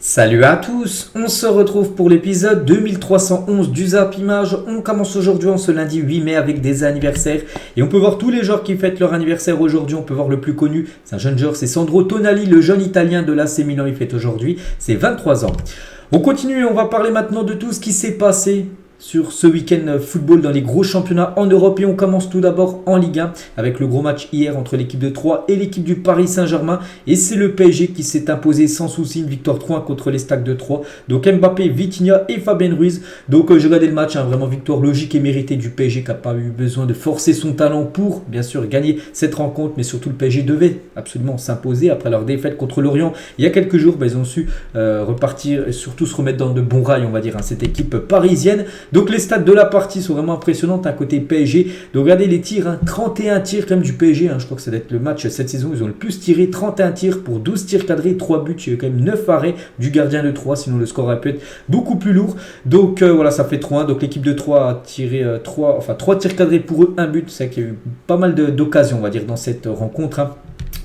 Salut à tous, on se retrouve pour l'épisode 2311 du Zap Image. On commence aujourd'hui en ce lundi 8 mai avec des anniversaires et on peut voir tous les joueurs qui fêtent leur anniversaire aujourd'hui. On peut voir le plus connu, c'est un jeune joueur, c'est Sandro Tonali, le jeune italien de l'AC Milan, il fête aujourd'hui ses 23 ans. On continue et on va parler maintenant de tout ce qui s'est passé sur ce week-end football dans les gros championnats en Europe. Et on commence tout d'abord en Ligue 1 avec le gros match hier entre l'équipe de Troyes et l'équipe du Paris Saint-Germain. Et c'est le PSG qui s'est imposé sans souci, une victoire 3-1 contre les Stacks de Troyes. Donc Mbappé, Vitinha et Fabien Ruiz. Donc j'ai regardé le match, vraiment victoire logique et méritée du PSG qui n'a pas eu besoin de forcer son talent pour bien sûr gagner cette rencontre. Mais surtout le PSG devait absolument s'imposer après leur défaite contre Lorient il y a quelques jours. Ils ont su repartir et surtout se remettre dans de bons rails, on va dire, cette équipe parisienne. Donc les stats de la partie sont vraiment impressionnantes à côté PSG. Donc regardez les tirs, 31 tirs quand même du PSG. Je crois que ça doit être le match cette saison. Ils ont le plus tiré, 31 tirs pour 12 tirs cadrés, 3 buts. Il y a eu quand même 9 arrêts du gardien de Troyes. Sinon le score aurait pu être beaucoup plus lourd. Donc voilà, ça fait 3-1. Donc l'équipe de Troyes a tiré 3 tirs cadrés pour eux, 1 but. C'est vrai qu'il y a eu pas mal d'occasions, on va dire, dans cette rencontre.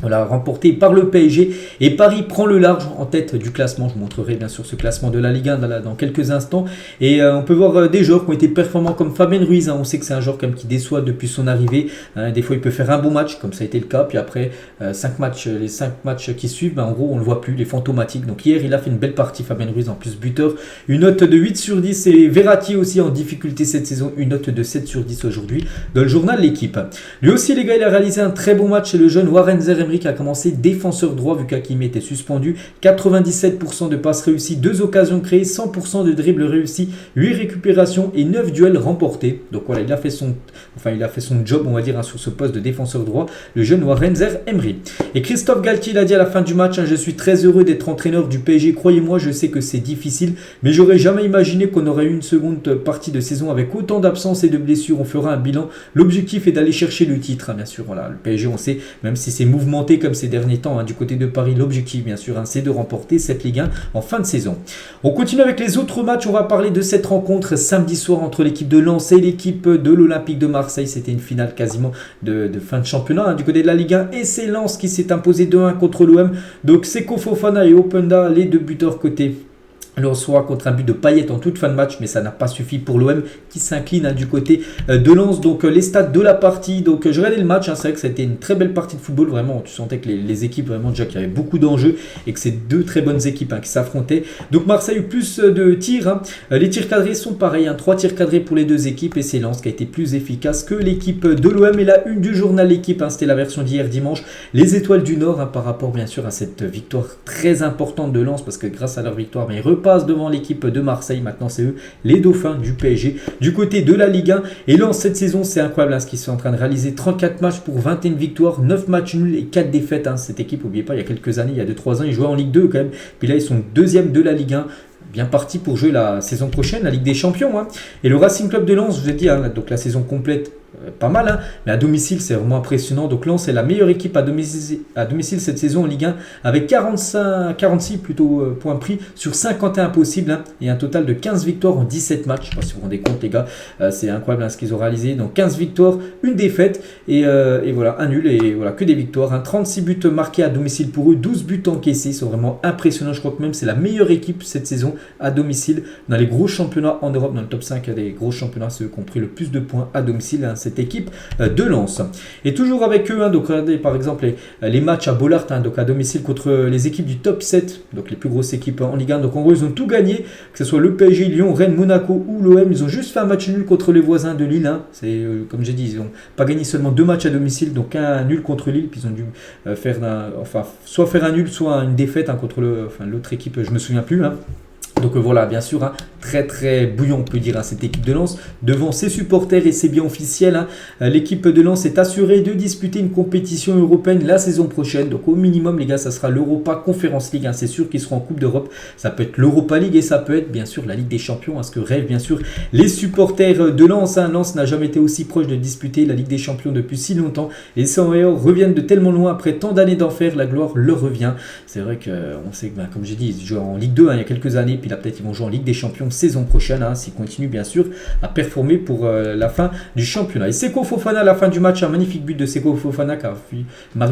Voilà, remporté par le PSG et Paris prend le large en tête du classement. Je vous montrerai bien sûr ce classement de la Ligue 1 dans quelques instants. Et on peut voir des joueurs qui ont été performants comme Fabien Ruiz. On sait que c'est un joueur comme qui déçoit depuis son arrivée. Des fois il peut faire un bon match comme ça a été le cas. Puis après les 5 matchs qui suivent, en gros on ne le voit plus, les fantomatiques. Donc hier il a fait une belle partie, Fabien Ruiz en plus buteur. Une note de 8 sur 10 et Verratti aussi en difficulté cette saison. Une note de 7 sur 10 aujourd'hui dans le journal L'équipe. Lui aussi les gars, il a réalisé un très bon match. C'est le jeune Warren Zaïre-Emery qui a commencé défenseur droit vu qu'Hakimi était suspendu. 97% de passes réussies, 2 occasions créées, 100% de dribbles réussis, 8 récupérations et 9 duels remportés. Donc voilà, il a fait son job, on va dire, sur ce poste de défenseur droit, le jeune Warren Zaïre-Emery. Et Christophe Galtier l'a dit à la fin du match, je suis très heureux d'être entraîneur du PSG. Croyez-moi, je sais que c'est difficile, mais j'aurais jamais imaginé qu'on aurait eu une seconde partie de saison avec autant d'absences et de blessures. On fera un bilan. L'objectif est d'aller chercher le titre, bien sûr. Voilà, le PSG, on sait, même si c'est mouvementé comme ces derniers temps du côté de Paris, l'objectif bien sûr c'est de remporter cette Ligue 1 en fin de saison. On continue avec les autres matchs. On va parler de cette rencontre samedi soir entre l'équipe de Lens et l'équipe de l'Olympique de Marseille. C'était une finale quasiment de fin de championnat du côté de la Ligue 1 et c'est Lens qui s'est imposé 2-1 contre l'OM. Donc Seko Fofana et Openda, les deux buteurs côté Lensois, contre un but de Payet en toute fin de match, mais ça n'a pas suffi pour l'OM qui s'incline du côté de Lens. Donc les stats de la partie, donc je regardais le match, c'est vrai que ça a été une très belle partie de football, vraiment tu sentais que les équipes, vraiment déjà qu'il y avait beaucoup d'enjeux et que c'est deux très bonnes équipes qui s'affrontaient. Donc Marseille a eu plus de tirs, les tirs cadrés sont pareils, 3 tirs cadrés pour les deux équipes et c'est Lens qui a été plus efficace que l'équipe de l'OM. Et la une du journal L'équipe, c'était la version d'hier dimanche, les étoiles du Nord par rapport bien sûr à cette victoire très importante de Lens, parce que grâce à leur victoire, mais passe devant l'équipe de Marseille. Maintenant c'est eux les dauphins du PSG du côté de la Ligue 1. Et Lens cette saison, c'est incroyable ce qu'ils sont en train de réaliser, 34 matchs pour 21 victoires, 9 matchs nuls et 4 défaites. Cette équipe, n'oubliez pas, il y a quelques années, il y a 2-3 ans, ils jouaient en Ligue 2 quand même, puis là ils sont deuxième de la Ligue 1, bien parti pour jouer la saison prochaine, la Ligue des Champions. Et le Racing Club de Lens, je vous ai dit, donc la saison complète, pas mal, mais à domicile c'est vraiment impressionnant. Donc Lens est la meilleure équipe à domicile cette saison en Ligue 1 avec 46 points pris sur 51 possibles et un total de 15 victoires en 17 matchs. Je ne sais pas si vous vous rendez compte les gars, c'est incroyable ce qu'ils ont réalisé. Donc 15 victoires, une défaite et voilà, un nul et voilà que des victoires. 36 buts marqués à domicile pour eux, 12 buts encaissés, ils sont vraiment impressionnants. Je crois que même c'est la meilleure équipe cette saison à domicile dans les gros championnats en Europe, dans le top 5 des gros championnats, c'est eux qui ont pris le plus de points à domicile. Cette équipe de Lens. Et toujours avec eux, donc regardez par exemple les matchs à Bollaert, donc à domicile contre les équipes du top 7, donc les plus grosses équipes en Ligue 1. Donc en gros ils ont tout gagné, que ce soit le PSG, Lyon, Rennes, Monaco ou l'OM. Ils ont juste fait un match nul contre les voisins de Lille. C'est comme j'ai dit, ils n'ont pas gagné seulement 2 matchs à domicile, donc un nul contre Lille, puis ils ont dû soit faire un nul, soit une défaite contre l'autre équipe, je me souviens plus. Donc voilà, bien sûr, très très bouillant on peut dire cette équipe de Lens devant ses supporters et c'est bien officiel. L'équipe de Lens est assurée de disputer une compétition européenne la saison prochaine. Donc au minimum les gars, ça sera l'Europa Conference League. C'est sûr qu'ils seront en Coupe d'Europe. Ça peut être l'Europa League et ça peut être bien sûr la Ligue des Champions. Ce que rêvent bien sûr les supporters de Lens. Lens n'a jamais été aussi proche de disputer la Ligue des Champions depuis si longtemps. Les 100 meilleurs reviennent de tellement loin après tant d'années d'enfer. La gloire leur revient. C'est vrai qu'on sait que comme j'ai dit, ils jouaient en Ligue 2 il y a quelques années. Puis là peut-être ils vont jouer en Ligue des Champions saison prochaine, s'ils continuent bien sûr à performer pour la fin du championnat. Et Seko Fofana à la fin du match, un magnifique but de Seko Fofana qui a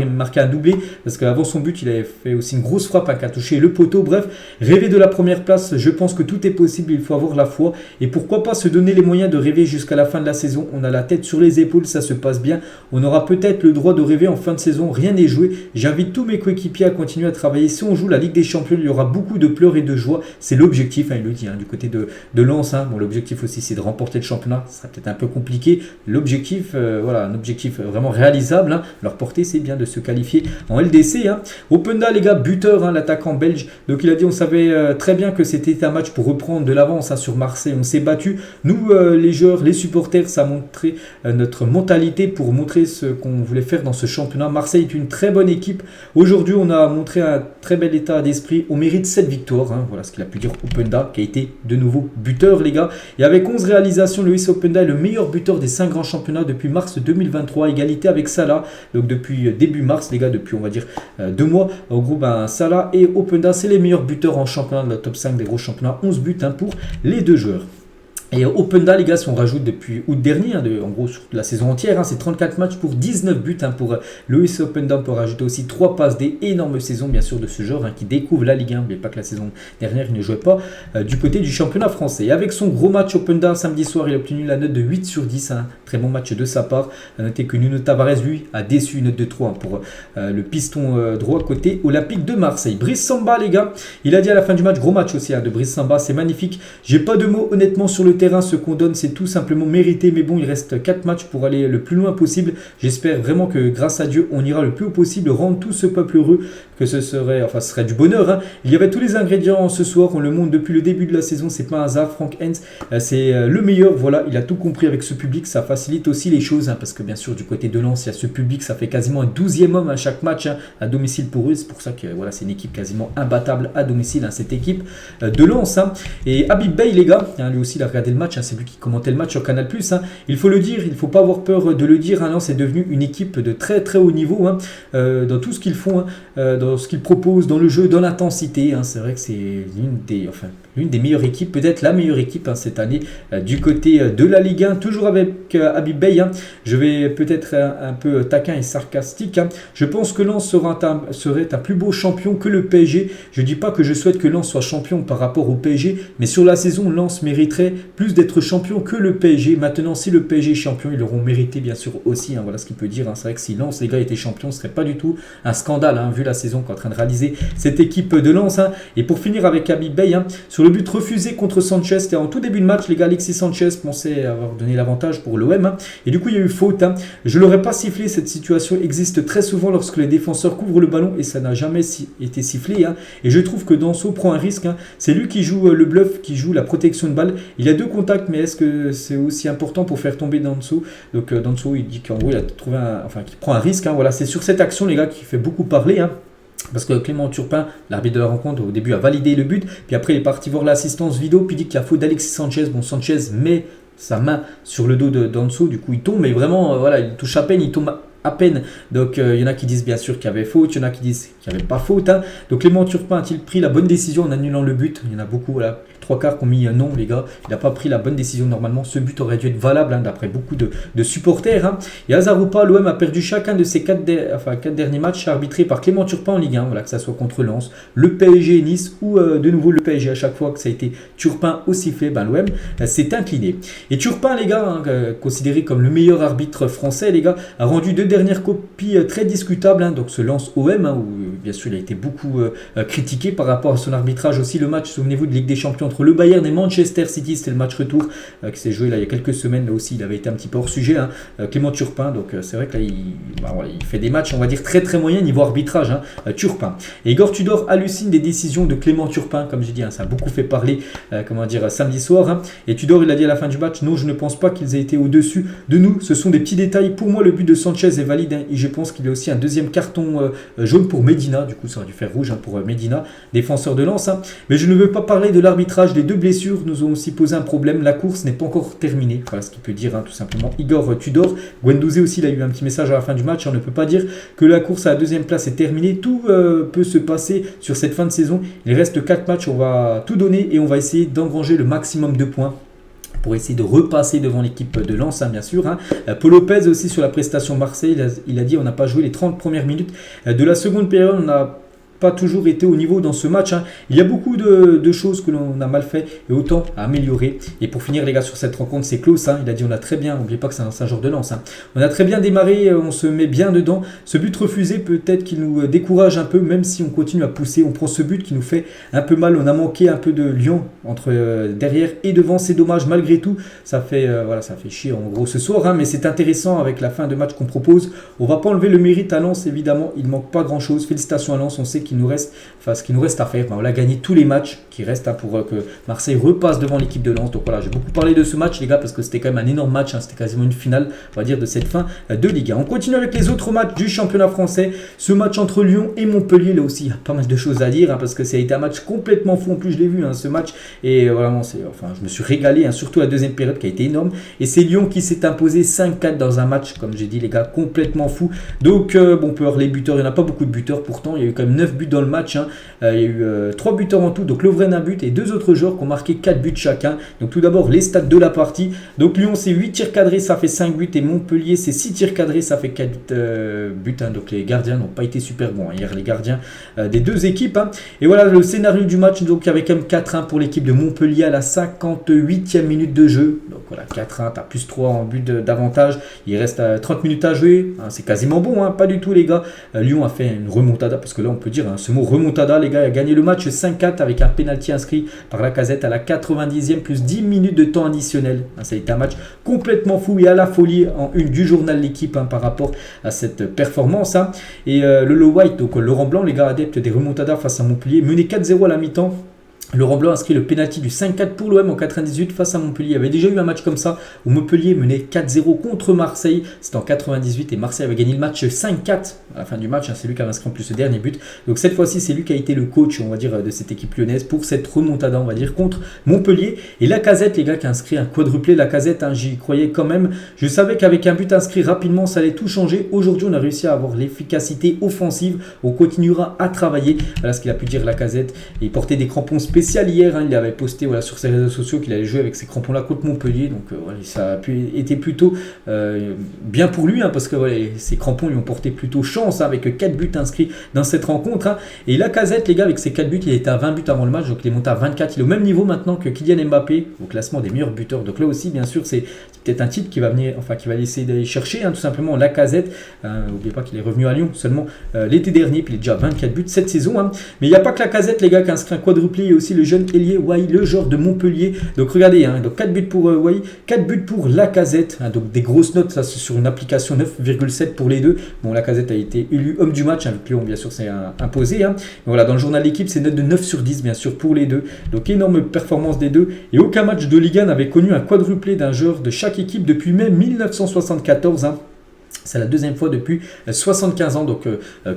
marqué un doublé, parce qu'avant son but il avait fait aussi une grosse frappe qui a touché le poteau. Bref, rêver de la première place, je pense que tout est possible, il faut avoir la foi et pourquoi pas se donner les moyens de rêver jusqu'à la fin de la saison. On a la tête sur les épaules, ça se passe bien, on aura peut-être le droit de rêver en fin de saison, rien n'est joué. J'invite tous mes coéquipiers à continuer à travailler. Si on joue la Ligue des Champions, il y aura beaucoup de pleurs et de joie, c'est l'objectif, il le dit, du côté de Lens. Bon, l'objectif aussi c'est de remporter le championnat, ça sera peut-être un peu compliqué. L'objectif, un objectif vraiment réalisable, leur portée c'est bien de se qualifier en LDC. Openda les gars, buteur, l'attaquant belge, donc il a dit on savait très bien que c'était un match pour reprendre de l'avance sur Marseille, on s'est battu, nous les joueurs, les supporters, ça a montré notre mentalité pour montrer ce qu'on voulait faire dans ce championnat. Marseille est une très bonne équipe, aujourd'hui on a montré un très bel état d'esprit, on mérite 7 victoires, voilà ce qu'il a pu dire Openda, qui a été de nouveau buteur les gars, et avec 11 réalisations, Loïs Openda est le meilleur buteur des 5 grands championnats depuis mars 2023, égalité avec Salah, donc depuis début mars les gars, depuis on va dire 2 mois, en gros Salah et Openda c'est les meilleurs buteurs en championnat, de la top 5 des gros championnats, 11 buts pour les deux joueurs. Et Openda les gars, si on rajoute depuis août dernier, en gros sur la saison entière, c'est 34 matchs pour 19 buts pour Loïs Openda. On peut rajouter aussi 3 passes D, énorme saison bien sûr de ce joueur qui découvre la Ligue 1, mais pas que la saison dernière il ne jouait pas du côté du championnat français. Et avec son gros match Openda samedi soir, il a obtenu la note de 8 sur 10, très bon match de sa part. A noter que Nuno Tavares lui a déçu, une note de 3 pour le piston droit côté Olympique de Marseille. Brice Samba les gars, il a dit à la fin du match, gros match aussi de Brice Samba, c'est magnifique, j'ai pas de mots honnêtement sur le terrain, ce qu'on donne c'est tout simplement mérité, mais bon il reste 4 matchs pour aller le plus loin possible. J'espère vraiment que grâce à Dieu on ira le plus haut possible, rendre tout ce peuple heureux, que ce serait du bonheur. Il y avait tous les ingrédients ce soir, on le montre depuis le début de la saison, c'est pas un hasard. Frank Hens c'est le meilleur, voilà, il a tout compris avec ce public, ça facilite aussi les choses parce que bien sûr du côté de Lens il y a ce public, ça fait quasiment un 12e homme à chaque match à domicile pour eux, c'est pour ça que voilà, c'est une équipe quasiment imbattable à domicile cette équipe de Lens. Et Habib Beye les gars, lui aussi il a regardé le match, c'est lui qui commentait le match sur Canal+. Il faut le dire, il ne faut pas avoir peur de le dire. Lens est devenu une équipe de très très haut niveau dans tout ce qu'ils font, dans ce qu'ils proposent, dans le jeu, dans l'intensité. C'est vrai que c'est l'une des meilleures équipes, peut-être la meilleure équipe cette année du côté de la Ligue 1. Toujours avec Habib Beye, je vais peut-être un peu taquin et sarcastique. Je pense que Lens serait un plus beau champion que le PSG. Je ne dis pas que je souhaite que Lens soit champion par rapport au PSG, mais sur la saison, Lens mériterait plus d'être champion que le PSG. Maintenant, si le PSG est champion, ils l'auront mérité bien sûr aussi. Voilà ce qu'il peut dire. C'est vrai que si Lens les gars étaient champions, ce serait pas du tout un scandale vu la saison qu'est en train de réaliser cette équipe de Lens. Et pour finir avec Habib Beye, sur le but refusé contre Sanchez, c'était en tout début de match les gars, Alexis Sanchez pensait avoir donné l'avantage pour l'OM et du coup il y a eu faute. Je l'aurais pas sifflé, cette situation existe très souvent lorsque les défenseurs couvrent le ballon et ça n'a jamais été sifflé. Et je trouve que Danso prend un risque. C'est lui qui joue le bluff, qui joue la protection de balle. Il y a 2 contacts, mais est-ce que c'est aussi important pour faire tomber Danso? Donc Danso il dit qu'en gros il a trouvé qu'il prend un risque. Voilà, c'est sur cette action les gars qui fait beaucoup parler. Parce que Clément Turpin, l'arbitre de la rencontre, au début a validé le but, puis après il est parti voir l'assistance vidéo, puis il dit qu'il y a faute d'Alexis Sanchez. Bon, Sanchez met sa main sur le dos de Danso, du coup il tombe, mais vraiment il touche à peine, il tombe à peine. Donc il y en a qui disent bien sûr qu'il y avait faute, il y en a qui disent qu'il n'y avait pas faute. Donc Clément Turpin a-t-il pris la bonne décision en annulant le but? Il y en a beaucoup, voilà, 3/4 qui ont mis non les gars, il n'a pas pris la bonne décision. Normalement ce but aurait dû être valable d'après beaucoup de supporters. Et hasard ou pas, l'OM a perdu chacun de ses 4 derniers matchs arbitrés par Clément Turpin en Ligue 1, voilà, que ça soit contre Lens, le PSG, Nice ou de nouveau le PSG. À chaque fois que ça a été Turpin au sifflet, l'OM s'est incliné. Et Turpin les gars, considéré comme le meilleur arbitre français les gars, a rendu 2 dernières copies très discutables, donc ce Lens OM où bien sûr il a été beaucoup critiqué par rapport à son arbitrage aussi. Le match, souvenez-vous, de Ligue des Champions entre le Bayern et Manchester City, c'était le match retour qui s'est joué là il y a quelques semaines. Là aussi il avait été un petit peu hors sujet, Clément Turpin. Donc c'est vrai que là il fait des matchs on va dire très très moyens niveau arbitrage, Turpin. Et Igor Tudor hallucine des décisions de Clément Turpin, comme j'ai dit, ça a beaucoup fait parler samedi soir. Et Tudor il a dit à la fin du match: non, je ne pense pas qu'ils aient été au-dessus de nous, ce sont des petits détails. Pour moi le but de Sanchez est valide et je pense qu'il y a aussi un deuxième carton jaune pour Medina. Du coup, ça aurait dû faire rouge pour Medina, défenseur de Lens. Mais je ne veux pas parler de l'arbitrage. Les deux blessures nous ont aussi posé un problème. La course n'est pas encore terminée. Voilà ce qu'il peut dire tout simplement Igor Tudor. Guendouzi aussi, il a eu un petit message à la fin du match. On ne peut pas dire que la course à la deuxième place est terminée. Tout peut se passer sur cette fin de saison. Il reste 4 matchs. On va tout donner et on va essayer d'engranger le maximum de points pour essayer de repasser devant l'équipe de Lens, bien sûr. Paul Lopez aussi sur la prestation Marseille, il a dit on n'a pas joué les 30 premières minutes de la seconde période, on n'a pas toujours été au niveau dans ce match. Il y a beaucoup de choses que l'on a mal fait et autant à améliorer. Et pour finir les gars sur cette rencontre, c'est Klaus. Il a dit on a très bien, n'oubliez pas que c'est un joueur de Lens. On a très bien démarré, on se met bien dedans. Ce but refusé peut-être qu'il nous décourage un peu, même si on continue à pousser. On prend ce but qui nous fait un peu mal. On a manqué un peu de lion entre derrière et devant. C'est dommage malgré tout. Ça fait chier en gros ce soir. Mais c'est intéressant avec la fin de match qu'on propose. On va pas enlever le mérite à Lens évidemment. Il ne manque pas grand chose. Félicitations à Lens. On sait ce qu'il nous reste à faire. On a gagné tous les matchs qui restent pour que Marseille repasse devant l'équipe de Lens. Donc voilà, j'ai beaucoup parlé de ce match les gars parce que c'était quand même un énorme match. C'était quasiment une finale, on va dire, de cette fin de Ligue 1. On continue avec les autres matchs du championnat français. Ce match entre Lyon et Montpellier, là aussi, il y a pas mal de choses à dire parce que ça a été un match complètement fou. En plus, je l'ai vu ce match et vraiment, je me suis régalé, surtout la deuxième période qui a été énorme. Et c'est Lyon qui s'est imposé 5-4 dans un match, comme j'ai dit les gars, complètement fou. Donc on peut voir les buteurs, il n'y en a pas beaucoup de buteurs pourtant, il y a eu quand même 9 buts dans le match. Il y a eu 3 buteurs en tout, donc Lovren un but et 2 autres joueurs qui ont marqué 4 buts chacun. Donc tout d'abord les stats de la partie. Donc Lyon c'est 8 tirs cadrés, ça fait 5 buts et Montpellier c'est 6 tirs cadrés, ça fait 4 buts. Donc les gardiens n'ont pas été super bons hier, les gardiens des deux équipes. Et voilà le scénario du match, donc il y avait quand même 4-1 pour l'équipe de Montpellier à la 58e minute de jeu. Donc voilà 4-1, tu as plus 3 en but d'avantage. Il reste 30 minutes à jouer, c'est quasiment bon, pas du tout les gars. Lyon a fait une remontada, parce que là on peut dire ce mot remontada les gars, a gagné le match 5-4 avec un penalty inscrit par Lacazette à la 90e plus 10 minutes de temps additionnel. Ça a été un match complètement fou et à la folie en une du journal L'équipe par rapport à cette performance. Et le Low White, donc Laurent Blanc, les gars adeptes des remontadas face à Montpellier, mené 4-0 à la mi-temps. Laurent Blanc a inscrit le pénalty du 5-4 pour l'OM en 98 face à Montpellier. Il y avait déjà eu un match comme ça où Montpellier menait 4-0 contre Marseille. C'était en 98 et Marseille avait gagné le match 5-4 à la fin du match. C'est lui qui avait inscrit en plus le dernier but. Donc cette fois-ci, c'est lui qui a été le coach, on va dire, de cette équipe lyonnaise pour cette remontada, on va dire, contre Montpellier. Et Lacazette, les gars, qui a inscrit un quadruplé. Lacazette, j'y croyais quand même. Je savais qu'avec un but inscrit rapidement, ça allait tout changer. Aujourd'hui, on a réussi à avoir l'efficacité offensive. On continuera à travailler. Voilà ce qu'il a pu dire Lacazette. Il portait des crampons spéciaux hier, il avait posté sur ses réseaux sociaux qu'il allait jouer avec ces crampons là contre Montpellier, donc ça a été plutôt bien pour lui, parce que ces crampons lui ont porté plutôt chance, avec 4 buts inscrits dans cette rencontre. Et Lacazette, les gars, avec ses 4 buts, il était à 20 buts avant le match, donc il est monté à 24, il est au même niveau maintenant que Kylian Mbappé au classement des meilleurs buteurs. Donc là aussi, bien sûr, c'est peut-être un titre qui va venir, qui va essayer d'aller chercher, tout simplement Lacazette. N'oubliez pas qu'il est revenu à Lyon seulement l'été dernier, puis il est déjà à 24 buts cette saison. Mais il n'y a pas que Lacazette, les gars, qui a inscrit un quadruplé, il y a aussi le jeune ailier Wai, le joueur de Montpellier. Donc regardez, donc 4 buts pour Wai, 4 buts pour Lacazette. Donc des grosses notes, ça c'est sur une application 9,7 pour les deux. Bon, Lacazette a été élu homme du match, avec Lyon bien sûr c'est imposé. Voilà, dans le journal L'équipe, c'est note de 9 sur 10 bien sûr pour les deux. Donc énorme performance des deux. Et aucun match de Ligue 1 n'avait connu un quadruplé d'un joueur de chaque équipe depuis mai 1974. C'est la deuxième fois depuis 75 ans donc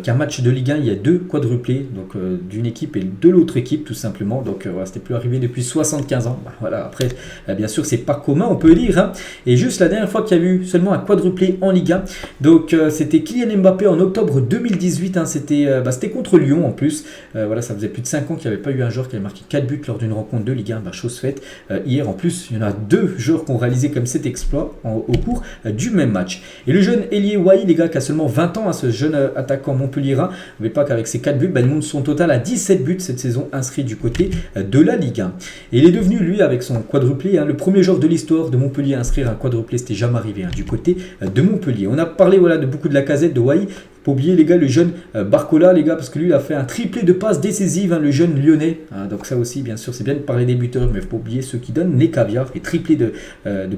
qu'un match de Ligue 1, il y a 2 quadruplés, donc d'une équipe et de l'autre équipe tout simplement. Donc c'était plus arrivé depuis 75 ans. Voilà, après bien sûr c'est pas commun, on peut dire. Et juste la dernière fois qu'il y a eu seulement un quadruplé en Ligue 1, donc c'était Kylian Mbappé en octobre 2018. C'était contre Lyon en plus. Voilà, ça faisait plus de 5 ans qu'il n'y avait pas eu un joueur qui avait marqué 4 buts lors d'une rencontre de Ligue 1. Chose faite hier en plus, il y en a 2 joueurs qui ont réalisé comme cet exploit au cours du même match. Et le jeune ailier Wai, les gars, qui a seulement 20 ans, ce jeune attaquant montpelliérain, n'oubliez pas qu'avec ses 4 buts, il monte son total à 17 buts cette saison inscrits du côté de la Ligue 1. Et il est devenu, lui, avec son quadruplé, le premier joueur de l'histoire de Montpellier à inscrire un quadruplé. C'était jamais arrivé du côté de Montpellier. On a parlé de beaucoup de Lacazette, de Wai. Pas oublier les gars le jeune Barcola les gars, parce que lui il a fait un triplé de passes décisives, hein, le jeune lyonnais. Donc ça aussi bien sûr c'est bien de parler des buteurs, mais il ne faut pas oublier ceux qui donnent les caviars et triplé de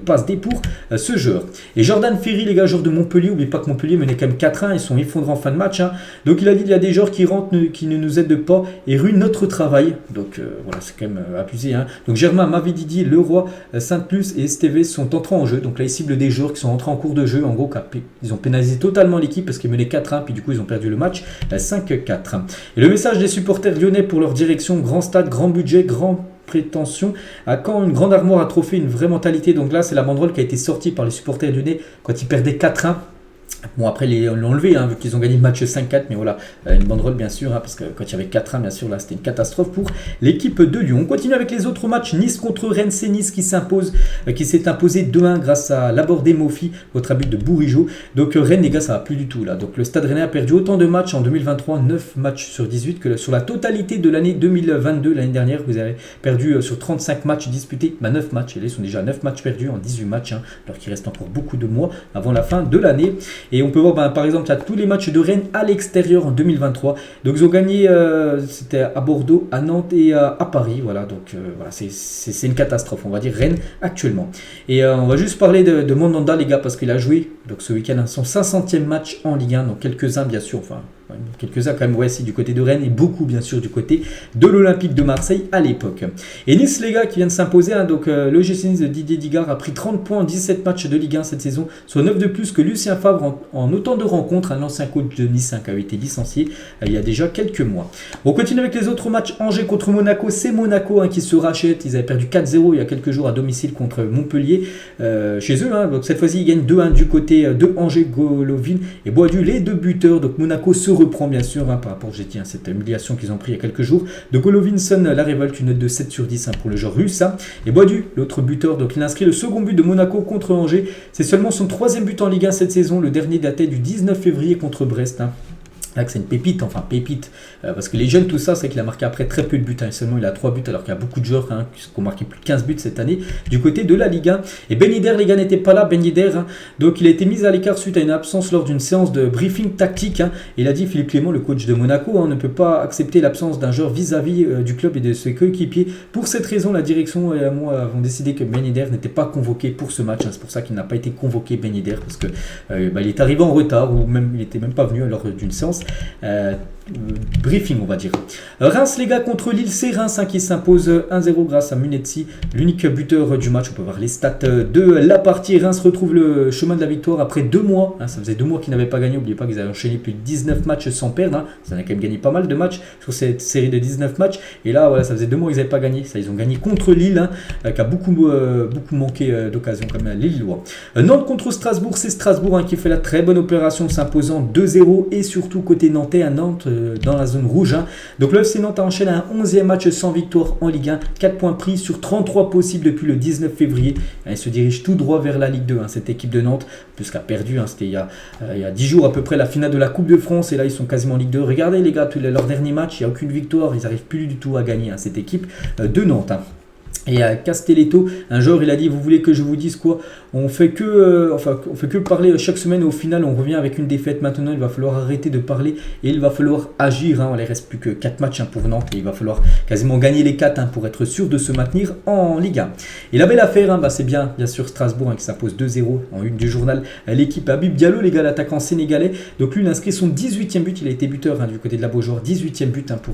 passes D pour ce joueur. Et Jordan Ferry les gars, joueur de Montpellier, n'oubliez pas que Montpellier menait quand même 4-1, ils sont effondrés en fin de match. Hein. Donc il a dit il y a des joueurs qui rentrent, qui ne nous aident pas et ruinent notre travail. Donc voilà, c'est quand même abusé. Hein. Donc Germain, Mavididi, Leroy, Saint-Plus et Estevez sont entrés en jeu. Donc là ils ciblent des joueurs qui sont entrés en cours de jeu. En gros, ils ont pénalisé totalement l'équipe parce qu'ils menaient 4-1, puis du coup ils ont perdu le match 5-4. Et le message des supporters lyonnais pour leur direction: grand stade, grand budget, grand prétention. À Caen, une grande armoire à trophée, une vraie mentalité. Donc là, c'est la banderole qui a été sortie par les supporters lyonnais quand ils perdaient 4-1. Bon, après, ils l'ont enlevé, hein, vu qu'ils ont gagné le match 5-4, mais voilà, une banderole bien sûr, hein, parce que quand il y avait 4-1, bien sûr, là, c'était une catastrophe pour l'équipe de Lyon. On continue avec les autres matchs. Nice contre Rennes, c'est Nice qui s'est imposé 2-1 grâce à l'abordé Mofi, votre but de Bourigeaud. Donc Rennes, les gars, ça va plus du tout là. Donc le Stade Rennais a perdu autant de matchs en 2023, 9 matchs sur 18, que sur la totalité de l'année 2022. L'année dernière, vous avez perdu sur 35 matchs disputés, 9 matchs. Et là, ils sont déjà à 9 matchs perdus en 18 matchs, hein, alors qu'il reste encore beaucoup de mois avant la fin de l'année. Et on peut voir par exemple tous les matchs de Rennes à l'extérieur en 2023. Donc ils ont gagné, c'était à Bordeaux, à Nantes et à Paris. Voilà, donc voilà, c'est une catastrophe, on va dire, Rennes actuellement. Et on va juste parler de Mandanda les gars, parce qu'il a joué donc ce week-end son 500e match en Ligue 1. Donc quelques-uns bien sûr, enfin quelques-uns quand même, ouais, si du côté de Rennes et beaucoup bien sûr du côté de l'Olympique de Marseille à l'époque. Et Nice les gars qui vient de s'imposer, hein, donc le GC Nice de Didier Digard a pris 30 points en 17 matchs de Ligue 1 cette saison, soit 9 de plus que Lucien Favre en autant de rencontres, un ancien coach de Nice, hein, qui avait été licencié il y a déjà quelques mois. On continue avec les autres matchs. Angers contre Monaco, c'est Monaco, hein, qui se rachète. Ils avaient perdu 4-0 il y a quelques jours à domicile contre Montpellier chez eux, hein. Donc cette fois-ci ils gagnent 2-1 du côté de Angers. Golovin et Boadu, les deux buteurs. Donc Monaco se reprend bien sûr, hein, par rapport à cette humiliation qu'ils ont pris il y a quelques jours. De Golovin sonne la révolte, une note de 7 sur 10, hein, pour le joueur russe. Hein. Et Boadu, l'autre buteur, donc il inscrit le second but de Monaco contre Angers. C'est seulement son 3e but en Ligue 1 cette saison. Le dernier datait du 19 février contre Brest. Hein. Là, c'est une pépite, parce que les jeunes, tout ça, c'est qu'il a marqué après très peu de buts, hein, seulement il a 3 buts, alors qu'il y a beaucoup de joueurs, hein, qui ont marqué plus de 15 buts cette année du côté de la Ligue 1. Et Ben Yedder, les gars, n'était pas là, Ben Yedder, hein, donc il a été mis à l'écart suite à une absence lors d'une séance de briefing tactique. Hein. Il a dit, Philippe Clément, le coach de Monaco, hein, ne peut pas accepter l'absence d'un joueur vis-à-vis du club et de ses coéquipiers. Pour cette raison, la direction et moi avons décidé que Ben Yedder n'était pas convoqué pour ce match. Hein. C'est pour ça qu'il n'a pas été convoqué, Ben Yedder, parce que il est arrivé en retard, ou même il n'était même pas venu lors d'une séance briefing, on va dire. Reims les gars contre Lille, c'est Reims, hein, qui s'impose 1-0 grâce à Munetsi, l'unique buteur du match. On peut voir les stats de la partie. Reims retrouve le chemin de la victoire après 2 mois, hein. Ça faisait 2 mois qu'ils n'avaient pas gagné. N'oubliez pas qu'ils avaient enchaîné plus de 19 matchs sans perdre, hein. Ils avaient quand même gagné pas mal de matchs sur cette série de 19 matchs, et là voilà, ça faisait 2 mois qu'ils n'avaient pas gagné. Ça, ils ont gagné contre Lille, hein, qui a beaucoup manqué d'occasion comme les Lillois. Nantes contre Strasbourg, c'est Strasbourg, hein, qui fait la très bonne opération, s'imposant 2-0, et surtout côté nantais, à Nantes dans la zone rouge. Hein. Donc le FC Nantes a enchaîné un 11e match sans victoire en Ligue 1, 4 points pris sur 33 possibles depuis le 19 février. Elle se dirige tout droit vers la Ligue 2, hein, cette équipe de Nantes, puisqu'elle a perdu, hein, c'était il y a 10 jours à peu près, la finale de la Coupe de France, et là ils sont quasiment en Ligue 2. Regardez les gars, leur dernier match, il n'y a aucune victoire, ils n'arrivent plus du tout à gagner, hein, cette équipe de Nantes. Hein. Et à Castelletto, un joueur, il a dit, vous voulez que je vous dise quoi? On fait que parler chaque semaine, et au final on revient avec une défaite. Maintenant il va falloir arrêter de parler et il va falloir agir, hein. Il ne reste plus que 4 matchs, hein, pour Nantes, et il va falloir quasiment gagner les 4, hein, pour être sûr de se maintenir en Ligue 1. Et la belle affaire, hein, c'est bien sûr Strasbourg, hein, qui s'impose 2-0 en une du journal. L'équipe Habib Diallo, les gars, l'attaquant sénégalais. Donc lui il inscrit son 18e but, il a été buteur, hein, du côté de la Beaujoire, 18e but, hein, pour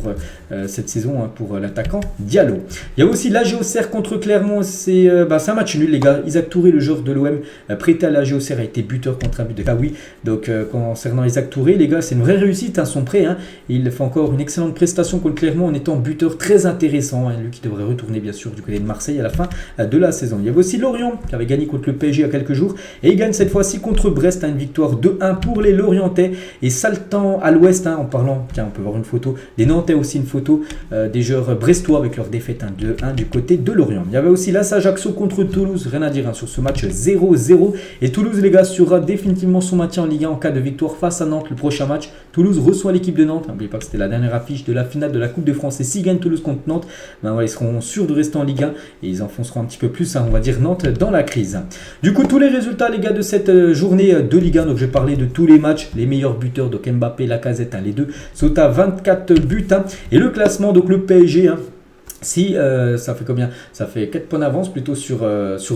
cette saison, hein, pour l'attaquant Diallo. Il y a aussi l'AG Auxerre contre Clermont, c'est un match nul les gars. Isaac Touré, le joueur de l'OM prêté à l'AG Auxerre, a été buteur contre un but de Kawi. Donc concernant Isaac Touré les gars, c'est une vraie réussite, hein, son prêt, hein. Il fait encore une excellente prestation contre Clermont en étant buteur très intéressant, hein, lui qui devrait retourner bien sûr du côté de Marseille à la fin de la saison. Il y avait aussi Lorient qui avait gagné contre le PSG il y a quelques jours, et il gagne cette fois-ci contre Brest, hein, une victoire 2-1 pour les Lorientais. Et saltant à l'ouest, hein, en parlant, tiens, on peut voir une photo des Nantais, aussi une photo des joueurs brestois avec leur défaite, hein, 2-1 du côté de Lorient. Il y avait aussi l'AS Ajaccio contre Toulouse, rien à dire sur ce match 0-0. Et Toulouse, les gars, assurera définitivement son maintien en Ligue 1 en cas de victoire face à Nantes le prochain match. Toulouse reçoit l'équipe de Nantes. N'oubliez pas que c'était la dernière affiche de la finale de la Coupe de France. Et s'ils gagnent Toulouse contre Nantes, ils seront sûrs de rester en Ligue 1 et ils enfonceront un petit peu plus, on va dire, Nantes dans la crise. Du coup, tous les résultats, les gars, de cette journée de Ligue 1. Donc, je vais parler de tous les matchs, les meilleurs buteurs, donc Mbappé, Lacazette, les deux sont à 24 buts. Et le classement, donc le PSG. Si ça fait combien? Ça fait 4 points d'avance plutôt sur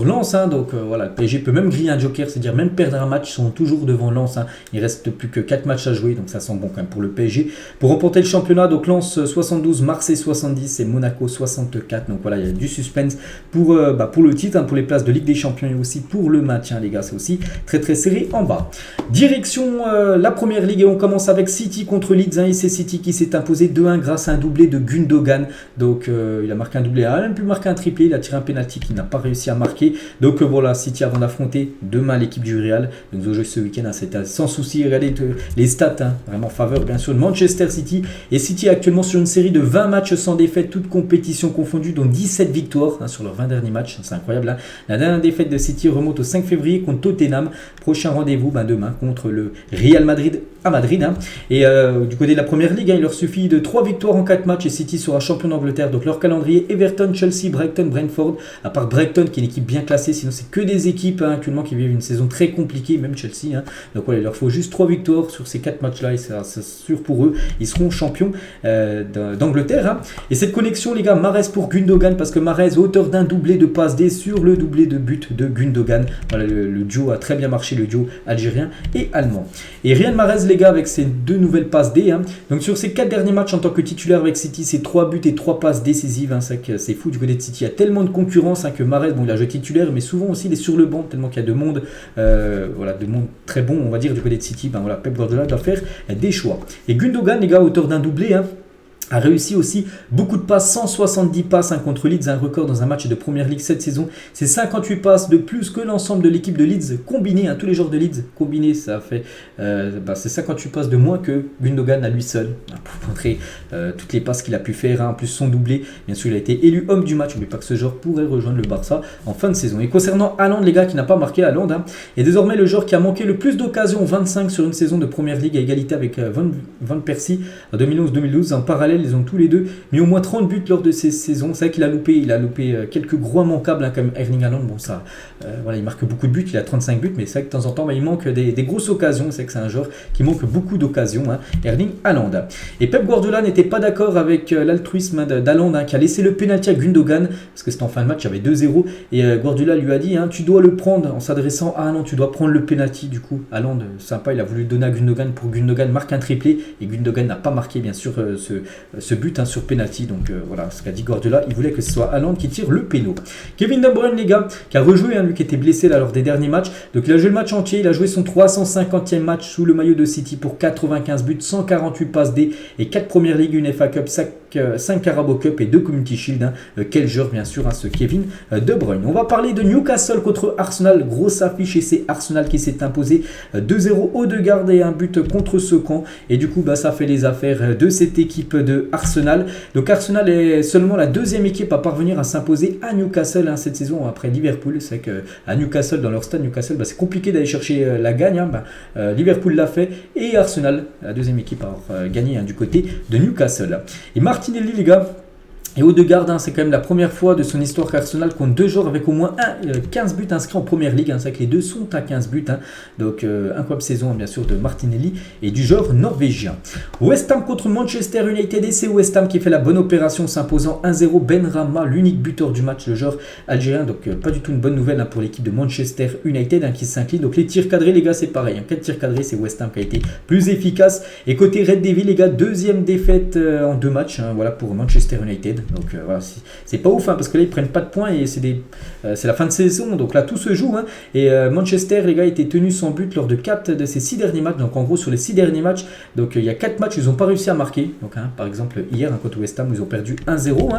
Lens. Donc voilà, le PSG peut même griller un joker, c'est-à-dire même perdre un match, ils sont toujours devant Lens. Il reste plus que 4 matchs à jouer, donc ça sent bon quand même pour le PSG. Pour remporter le championnat, donc Lens 72, Marseille 70 et Monaco 64. Donc voilà, il y a du suspense pour le titre, pour les places de Ligue des Champions et aussi pour le maintien, les gars. C'est aussi très très serré en bas. Direction la première ligue et on commence avec City contre Leeds. Et c'est City qui s'est imposé 2-1 grâce à un doublé de Gundogan. Donc il a marqué un doublé, il a même pu marquer un triplé, il a tiré un penalty qu'il n'a pas réussi à marquer. Donc voilà, City avant d'affronter demain l'équipe du Real. Donc ils ont joué ce week-end, c'était sans souci. Regardez les stats, vraiment faveur bien sûr de Manchester City. Et City est actuellement sur une série de 20 matchs sans défaite, toutes compétitions confondues, dont 17 victoires sur leurs 20 derniers matchs. C'est incroyable. La dernière défaite de City remonte au 5 février contre Tottenham. Prochain rendez-vous demain contre le Real Madrid à Madrid. Et du côté de la première ligue, il leur suffit de 3 victoires en 4 matchs et City sera champion d'Angleterre. Donc leur calendrier: Everton, Chelsea, Brighton, Brentford. À part Brighton qui est une équipe bien classée, sinon c'est que des équipes actuellement qui vivent une saison très compliquée, même Chelsea. Donc voilà, il leur faut juste 3 victoires sur ces 4 matchs là et c'est sûr pour eux, ils seront champions d'Angleterre. Et cette connexion, les gars, Mahrez pour Gundogan, parce que Mahrez, auteur d'un doublé de passe D sur le doublé de but de Gundogan. Voilà, le duo a très bien marché, le duo algérien et allemand. Et Riyad Mahrez, les gars, avec ses 2 nouvelles passes D. Donc sur ses 4 derniers matchs en tant que titulaire avec City, c'est 3 buts et 3 passes décisives. C'est fou du côté de City. Il y a tellement de concurrence que Mahrez, il a joué titulaire, mais souvent aussi il est sur le banc, tellement qu'il y a de monde, de monde très bon, on va dire, du côté de City. Pep Guardiola doit faire des choix. Et Gundogan, les gars, auteur d'un doublé, a réussi aussi beaucoup de passes, 170 passes contre Leeds, un record dans un match de Première Ligue cette saison. C'est 58 passes de plus que l'ensemble de l'équipe de Leeds combinée, tous les joueurs de Leeds combinés, ça fait c'est 58 passes de moins que Gundogan à lui seul, pour montrer toutes les passes qu'il a pu faire, en plus son doublé. Bien sûr, il a été élu homme du match, mais pas que ce joueur pourrait rejoindre le Barça en fin de saison. Et concernant Haaland, les gars, qui n'a pas marqué, Haaland est désormais le joueur qui a manqué le plus d'occasions, 25 sur une saison de Première Ligue, à égalité avec Van Persie en 2011-2012. En parallèle, ils ont tous les deux mis au moins 30 buts lors de ces saisons. C'est vrai qu'il a loupé quelques gros immanquables comme Erling Haaland. Il marque beaucoup de buts, il a 35 buts, mais c'est vrai que de temps en temps, il manque des grosses occasions. C'est vrai que c'est un joueur qui manque beaucoup d'occasions, Erling Haaland. Et Pep Guardiola n'était pas d'accord avec l'altruisme d'Haaland, qui a laissé le penalty à Gundogan, parce que c'était en fin de match, il y avait 2-0, et Guardiola lui a dit, tu dois le prendre, en s'adressant à Haaland, tu dois prendre le penalty. Du coup, Haaland, sympa, il a voulu le donner à Gundogan pour que Gundogan marque un triplé, et Gundogan n'a pas marqué, bien sûr, ce but sur penalty. Donc voilà ce qu'a dit Guardiola, il voulait que ce soit Haaland qui tire le péno. Kevin De Bruyne, les gars, qui a rejoué, lui qui était blessé lors des derniers matchs. Donc il a joué le match entier, il a joué son 350e match sous le maillot de City pour 95 buts, 148 passes D et 4 Première Ligue, une FA Cup, 5 Carabao Cup et 2 Community Shield. Quel joueur, bien sûr, ce Kevin De Bruyne. On va parler de Newcastle contre Arsenal. Grosse affiche et c'est Arsenal qui s'est imposé 2-0 Odegaard et un but contre ce camp. Et du coup, ça fait les affaires de cette équipe de Arsenal. Donc Arsenal est seulement la 2e équipe à parvenir à s'imposer à Newcastle cette saison après Liverpool. C'est vrai qu'à Newcastle, dans leur stade Newcastle, c'est compliqué d'aller chercher la gagne. Liverpool l'a fait et Arsenal, la 2e équipe à avoir gagné du côté de Newcastle. Et Martinelli, les gars, et Odegaard, c'est quand même la première fois de son histoire qu'Arsenal compte 2 joueurs avec au moins 15 buts inscrits en Première Ligue. C'est vrai que les deux sont à 15 buts. Donc, incroyable saison, bien sûr, de Martinelli et du joueur norvégien. West Ham contre Manchester United. Et c'est West Ham qui fait la bonne opération, s'imposant 1-0. Benrahma, l'unique buteur du match, le joueur algérien. Donc, pas du tout une bonne nouvelle pour l'équipe de Manchester United qui s'incline. Donc, les tirs cadrés, les gars, c'est pareil. 4 tirs cadrés, c'est West Ham qui a été plus efficace. Et côté Red Devil, les gars, 2e défaite en 2 matchs. Voilà pour Manchester United. Donc voilà, c'est pas ouf parce que là ils prennent pas de points et c'est la fin de saison, donc là tout se joue. Et Manchester, les gars, étaient tenus sans but lors de 4 de ces 6 derniers matchs. Donc en gros, sur les 6 derniers matchs, donc il y a 4 matchs ils n'ont pas réussi à marquer. Donc par exemple hier contre West Ham, ils ont perdu 1-0.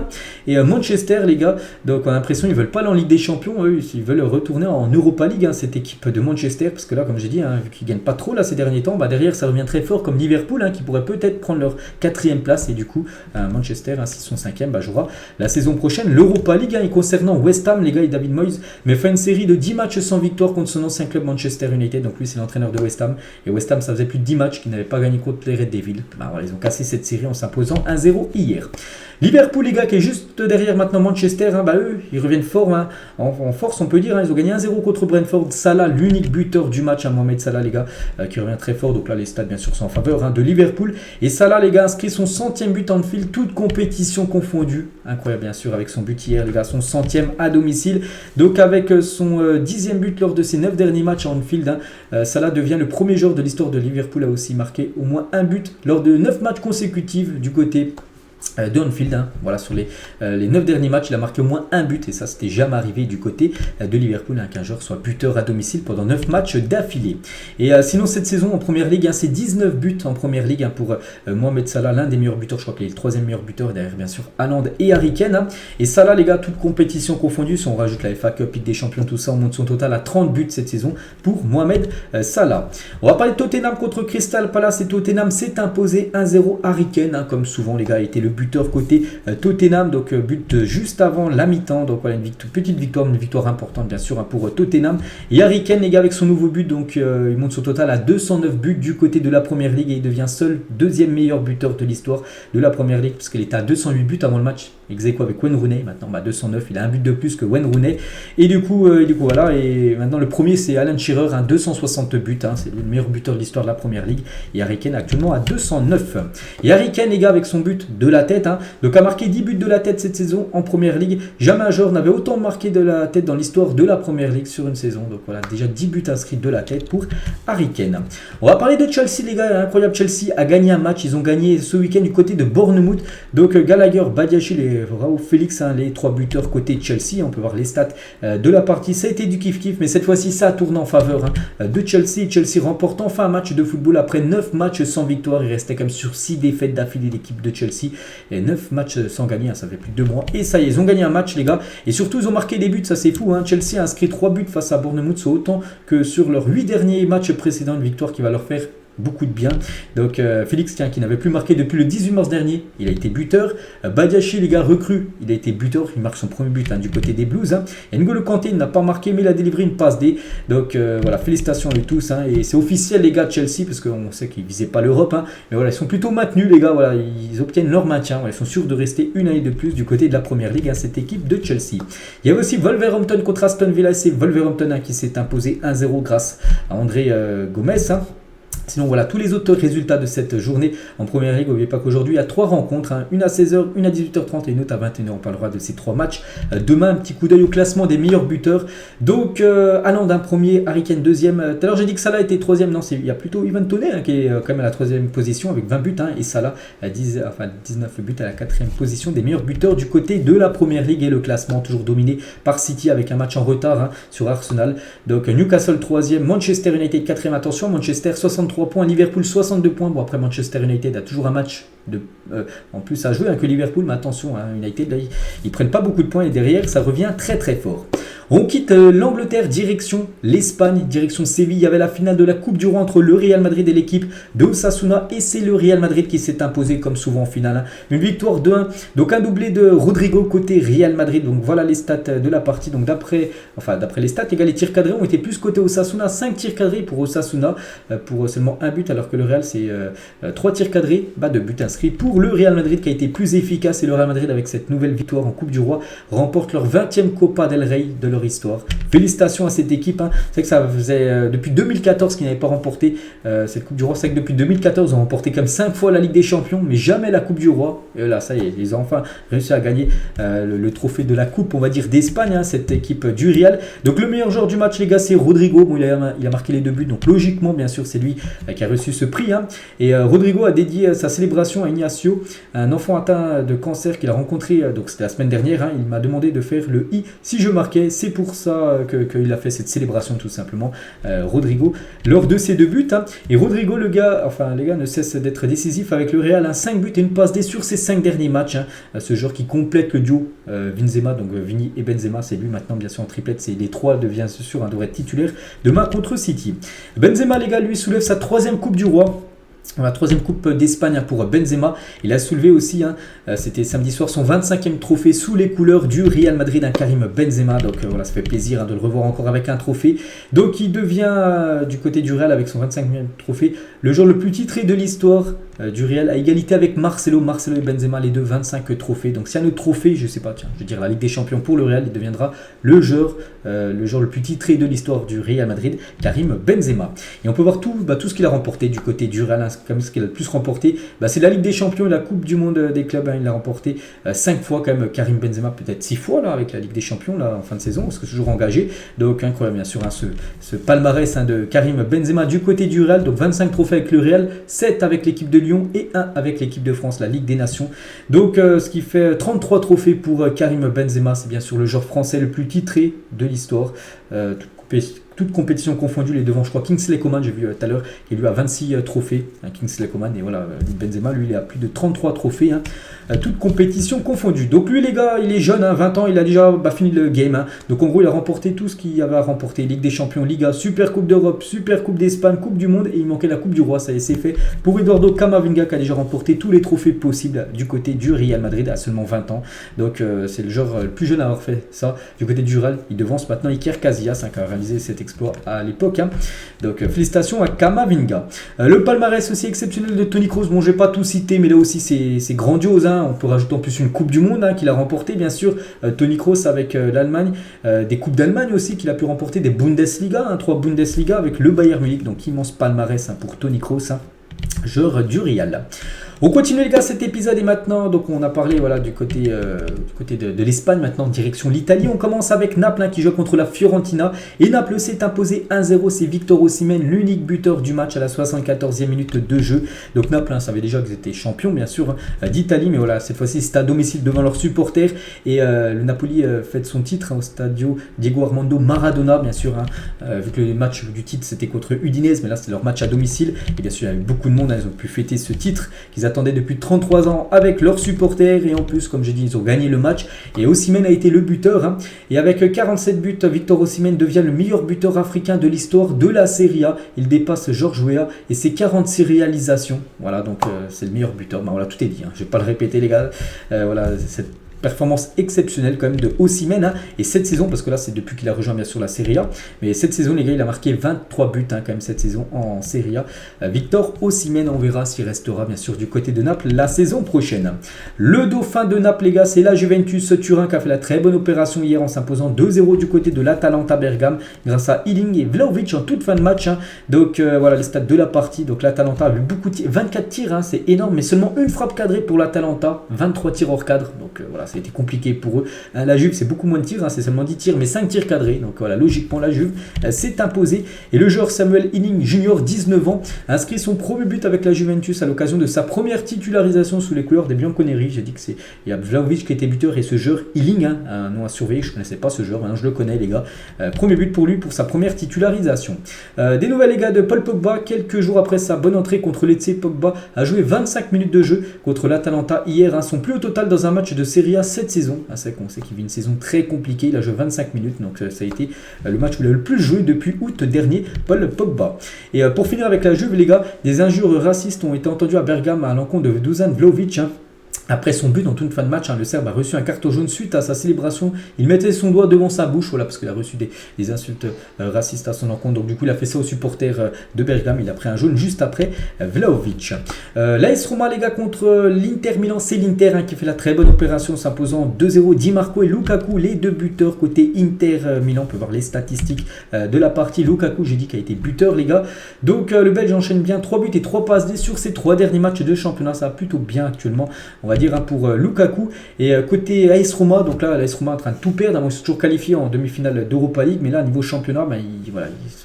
Et Manchester, les gars, donc on a l'impression ils veulent pas aller en Ligue des Champions, eux ils veulent retourner en Europa League, cette équipe de Manchester, parce que là, comme j'ai dit, vu qu'ils gagnent pas trop là ces derniers temps, derrière ça revient très fort comme Liverpool qui pourrait peut-être prendre leur 4e place. Et du coup Manchester, s'ils sont 5e, jouera la saison prochaine l'Europa League. Et concernant West Ham, les gars, et David Moyes mais fait une série de 10 matchs sans victoire contre son ancien club Manchester United. Donc lui, c'est l'entraîneur de West Ham. Et West Ham, ça faisait plus de 10 matchs qu'ils n'avaient pas gagné contre les Red Devils. Voilà, ils ont cassé cette série en s'imposant 1-0 hier. Liverpool, les gars, qui est juste derrière maintenant Manchester, eux, ils reviennent fort, en force, on peut dire. Ils ont gagné 1-0 contre Brentford. Salah, l'unique buteur du match, Mohamed Salah, les gars, qui revient très fort. Donc là, les stats, bien sûr, sont en faveur de Liverpool. Et Salah, les gars, inscrit son 100e but en fil, toute compétition confondue. Incroyable, bien sûr, avec son but hier, les gars, son 100e à domicile. Donc avec son 10e but lors de ses 9 derniers matchs en Anfield, Salah devient le premier joueur de l'histoire de Liverpool à aussi marquer au moins un but lors de 9 matchs consécutifs du côté de Anfield. Voilà, sur les 9 derniers matchs, il a marqué au moins un but et ça, c'était jamais arrivé du côté de Liverpool, qu'un joueur soit buteur à domicile pendant 9 matchs d'affilée. Et sinon, cette saison en première ligue, c'est 19 buts en première ligue pour Mohamed Salah, l'un des meilleurs buteurs. Je crois qu'il est le 3e meilleur buteur derrière, bien sûr, Haaland et Harry Kane. Et Salah, les gars, toute compétition confondue, si on rajoute la FA Cup, Ligue des Champions, tout ça, on monte son total à 30 buts cette saison pour Mohamed Salah. On va parler de Tottenham contre Crystal Palace et Tottenham s'est imposé 1-0. Harry Kane, comme souvent, les gars, a été le buteur côté Tottenham, donc but juste avant la mi-temps. Donc voilà, petite victoire, une victoire importante bien sûr pour Tottenham. Et Harry Kane, les gars, avec son nouveau but, donc il monte son total à 209 buts du côté de la première ligue et il devient seul 2e meilleur buteur de l'histoire de la première ligue, parce qu'il était à 208 buts avant le match, ex-aequo avec Wayne Rooney. Maintenant 209, il a un but de plus que Wayne Rooney. Et du coup voilà, et maintenant le premier c'est Alan Shearer, 260 buts, c'est le meilleur buteur de l'histoire de la première ligue. Et Harry Kane actuellement à 209. Et Harry Kane, les gars, avec son but de la tête, donc a marqué 10 buts de la tête cette saison en première ligue. Jamais un joueur n'avait autant marqué de la tête dans l'histoire de la première ligue sur une saison. Donc voilà, déjà 10 buts inscrits de la tête pour Harry Kane. On va parler de Chelsea, les gars. Incroyable, Chelsea a gagné un match. Ils ont gagné ce week-end du côté de Bournemouth. Donc Gallagher, Badiashile et Raoul Félix, les 3 buteurs côté Chelsea. On peut voir les stats de la partie. Ça a été du kiff-kiff, mais cette fois-ci ça tourne en faveur de Chelsea. Chelsea remporte enfin un match de football après 9 matchs sans victoire. Il restait quand même sur 6 défaites d'affilée l'équipe de Chelsea. Et 9 matchs sans gagner, ça fait plus de 2 mois. Et ça y est, ils ont gagné un match, les gars. Et surtout, ils ont marqué des buts, ça c'est fou. Chelsea a inscrit 3 buts face à Bournemouth, c'est autant que sur leurs 8 derniers matchs précédents, une victoire qui va leur faire beaucoup de bien. Donc Félix, qui n'avait plus marqué depuis le 18 mars dernier, il a été buteur. Badiachi, les gars, recrue, il a été buteur, il marque son premier but du côté des Blues. Et N'Golo Kanté n'a pas marqué, mais il a délivré une passe D. Donc voilà, félicitations à tous. Et c'est officiel, les gars, de Chelsea, parce qu'on sait qu'ils ne visaient pas l'Europe. Mais voilà, ils sont plutôt maintenus, les gars. Voilà, ils obtiennent leur maintien. Voilà, ils sont sûrs de rester une année de plus du côté de la première ligue, cette équipe de Chelsea. Il y avait aussi Wolverhampton contre Aston Villa. C'est Wolverhampton qui s'est imposé 1-0 grâce à André Gomez. Sinon, voilà tous les autres résultats de cette journée en première ligue. N'oubliez pas qu'aujourd'hui, il y a 3 rencontres, une à 16h, une à 18h30 et une autre à 21h. On parlera de ces 3 matchs. Demain, un petit coup d'œil au classement des meilleurs buteurs. Donc, Haaland, premier, Harry Kane, 2e. Tout à l'heure, j'ai dit que Salah était 3e. Non, il y a plutôt Ivan Toney qui est quand même à la 3e position avec 20 buts. Et Salah, à 19 buts à la 4e position des meilleurs buteurs du côté de la première ligue. Et le classement toujours dominé par City avec un match en retard sur Arsenal. Donc, Newcastle 3e, Manchester United 4e. Attention, Manchester 63 points, Liverpool 62 points. Bon, après Manchester United a toujours un match en plus à jouer que Liverpool, mais attention, United là, ils prennent pas beaucoup de points et derrière ça revient très très fort. On quitte l'Angleterre, direction l'Espagne, direction Séville. Il y avait la finale de la Coupe du Roi entre le Real Madrid et l'équipe de Osasuna. Et c'est le Real Madrid qui s'est imposé comme souvent en finale. Une victoire 2-1. Donc un doublé de Rodrigo côté Real Madrid. Donc voilà les stats de la partie. Donc d'après les stats, les gars, les tirs cadrés ont été plus côté Osasuna. 5 tirs cadrés pour Osasuna pour seulement un but. Alors que le Real c'est 3 tirs cadrés, de but inscrit pour le Real Madrid qui a été plus efficace. Et le Real Madrid avec cette nouvelle victoire en Coupe du Roi remporte leur 20e Copa del Rey de leur histoire. Félicitations à cette équipe. C'est que ça faisait depuis 2014 qu'ils n'avaient pas remporté cette Coupe du Roi. C'est que depuis 2014 ils ont remporté comme 5 fois la Ligue des Champions, mais jamais la Coupe du Roi. Et là, ça y est, ils ont enfin réussi à gagner le trophée de la Coupe, on va dire, d'Espagne, cette équipe du Real. Donc le meilleur joueur du match, les gars, c'est Rodrigo. Bon, il a marqué les 2 buts, donc logiquement, bien sûr, c'est lui qui a reçu ce prix. Et Rodrigo a dédié sa célébration à Ignacio, un enfant atteint de cancer qu'il a rencontré, donc c'était la semaine dernière. Il m'a demandé de faire le I si je marquais. C'est pour ça qu'il a fait cette célébration tout simplement, Rodrigo, lors de ses 2 buts. Et Rodrigo, les gars, ne cesse d'être décisif avec le Real. 5 buts et une passe D sur ses 5 derniers matchs. Ce joueur qui complète le duo Benzema, donc Vini et Benzema, c'est lui maintenant bien sûr en triplette. C'est les 3 devient sûr, devrait être titulaire demain contre City. Benzema, les gars, lui soulève sa 3e Coupe du Roi. La troisième coupe d'Espagne pour Benzema. Il a soulevé aussi, c'était samedi soir, son 25e trophée sous les couleurs du Real Madrid, Karim Benzema. Donc voilà, ça fait plaisir de le revoir encore avec un trophée. Donc il devient du côté du Real avec son 25e trophée le joueur le plus titré de l'histoire du Real, à égalité avec Marcelo et Benzema, les deux 25 trophées. Donc si un autre trophée, je sais pas, tiens, je veux dire la Ligue des Champions pour le Real, il deviendra le joueur le plus titré de l'histoire du Real Madrid, Karim Benzema. Et on peut voir tout ce qu'il a remporté du côté du Real, comme ce qu'il a le plus remporté, c'est la Ligue des Champions et la Coupe du Monde des clubs. Il l'a remporté 5 fois quand même, Karim Benzema, peut-être 6 fois là avec la Ligue des Champions là en fin de saison, parce que toujours engagé. Donc incroyable bien sûr ce palmarès de Karim Benzema du côté du Real. Donc 25 trophées avec le Real, 7 avec l'équipe de Lyon et 1 avec l'équipe de France, la Ligue des Nations. Donc ce qui fait 33 trophées pour Karim Benzema. C'est bien sûr le joueur français le plus titré de l'histoire. Toute compétition confondue, les devant, je crois, Kingsley Coman, j'ai vu tout à l'heure, il lui a 26 trophées, Kingsley Coman, et voilà, Benzema, lui, il a plus de 33 trophées, toute compétition confondue. Donc lui, les gars, il est jeune, 20 ans, il a déjà fini le game, donc en gros, il a remporté tout ce qu'il y avait à remporter, Ligue des Champions, Liga, Super Coupe d'Europe, Super Coupe d'Espagne, Coupe du Monde, et il manquait la Coupe du Roi, ça y est, c'est fait. Pour Eduardo Camavinga, qui a déjà remporté tous les trophées possibles du côté du Real Madrid à seulement 20 ans, donc c'est le joueur le plus jeune à avoir fait ça, du côté du Real. Il devance maintenant Iker Casillas, qui a réalisé cet exploit à l'époque. Donc félicitations à Camavinga. Le palmarès aussi exceptionnel de Toni Kroos. Bon, je vais pas tout citer, mais là aussi c'est grandiose. On peut rajouter en plus une Coupe du Monde qu'il a remporté, bien sûr. Toni Kroos avec l'Allemagne, des Coupes d'Allemagne aussi qu'il a pu remporter, des Bundesliga, 3 Bundesliga avec le Bayern Munich. Donc immense palmarès pour Toni Kroos, joueur du Real. On continue les gars cet épisode et maintenant, donc on a parlé du côté de l'Espagne, maintenant direction l'Italie. On commence avec Naples qui joue contre la Fiorentina et Naples s'est imposé 1-0, c'est Victor Osimhen, l'unique buteur du match à la 74e minute de jeu. Donc Naples savait déjà qu'ils étaient champions bien sûr d'Italie, mais voilà, cette fois-ci c'est à domicile devant leurs supporters et le Napoli fête son titre au Stadio Diego Armando Maradona bien sûr, vu que le match du titre c'était contre Udinese, mais là c'est leur match à domicile et bien sûr il y a eu beaucoup de monde, ils ont pu fêter ce titre qu'ils attendaient depuis 33 ans avec leurs supporters et en plus comme j'ai dit ils ont gagné le match et Osimhen a été le buteur et avec 47 buts Victor Osimhen devient le meilleur buteur africain de l'histoire de la Serie A. Il dépasse George Weah et ses 46 réalisations, voilà, donc c'est le meilleur buteur. Voilà, tout est dit, je vais pas le répéter les gars, voilà, cette performance exceptionnelle quand même de Osimhen et cette saison, parce que là c'est depuis qu'il a rejoint bien sûr la Serie A, mais cette saison les gars il a marqué 23 buts quand même cette saison en Serie A. Victor Osimhen, on verra s'il restera bien sûr du côté de Naples la saison prochaine. Le dauphin de Naples les gars, c'est la Juventus Turin qui a fait la très bonne opération hier en s'imposant 2-0 du côté de l'Atalanta Bergame grâce à Iling et Vlahovic en toute fin de match, donc voilà les stats de la partie. Donc l'Atalanta a vu beaucoup de tirs, 24 tirs, c'est énorme, mais seulement une frappe cadrée pour l'Atalanta, 23 tirs hors cadre, donc voilà, ça a été compliqué pour eux. La Juve, c'est beaucoup moins de tirs, c'est seulement 10 tirs, mais 5 tirs cadrés. Donc voilà, logiquement, la Juve s'est imposée. Et le joueur Samuel Iling Junior, 19 ans, a inscrit son premier but avec la Juventus à l'occasion de sa première titularisation sous les couleurs des Bianconeri. J'ai dit que il y a Vlahovic qui était buteur et ce joueur Iling, un nom à surveiller. Je ne connaissais pas ce joueur, maintenant je le connais, les gars. Premier but pour lui pour sa première titularisation. Des nouvelles, les gars, de Paul Pogba. Quelques jours après sa bonne entrée contre Lecce, Pogba a joué 25 minutes de jeu contre l'Atalanta hier, son plus haut total dans un match de Serie A cette saison. C'est qu'on sait qu'il vit une saison très compliquée, il a joué 25 minutes, donc ça a été le match où il a le plus joué depuis août dernier, Paul Pogba. Et pour finir avec la Juve, les gars, des injures racistes ont été entendues à Bergame à l'encontre de Dusan Vlahovic. Après son but en toute fin de match, le Serbe a reçu un carton jaune suite à sa célébration. Il mettait son doigt devant sa bouche, voilà, parce qu'il a reçu des insultes racistes à son encontre. Donc du coup, il a fait ça aux supporters de Bergame. Il a pris un jaune juste après Vlahovic. L'AS Roma, les gars, contre l'Inter Milan, c'est l'Inter qui fait la très bonne opération, s'imposant 2-0. Di Marco et Lukaku, les deux buteurs côté Inter Milan. On peut voir les statistiques de la partie. Lukaku, j'ai dit qu'il a été buteur, les gars. Donc le Belge enchaîne bien 3 buts et 3 passes D sur ses 3 derniers matchs de championnat. Ça va plutôt bien actuellement, on va dire, pour Lukaku. Et côté AS Roma, donc là l'AS Roma est en train de tout perdre, ils sont toujours qualifiés en demi-finale d'Europa League, mais là niveau championnat,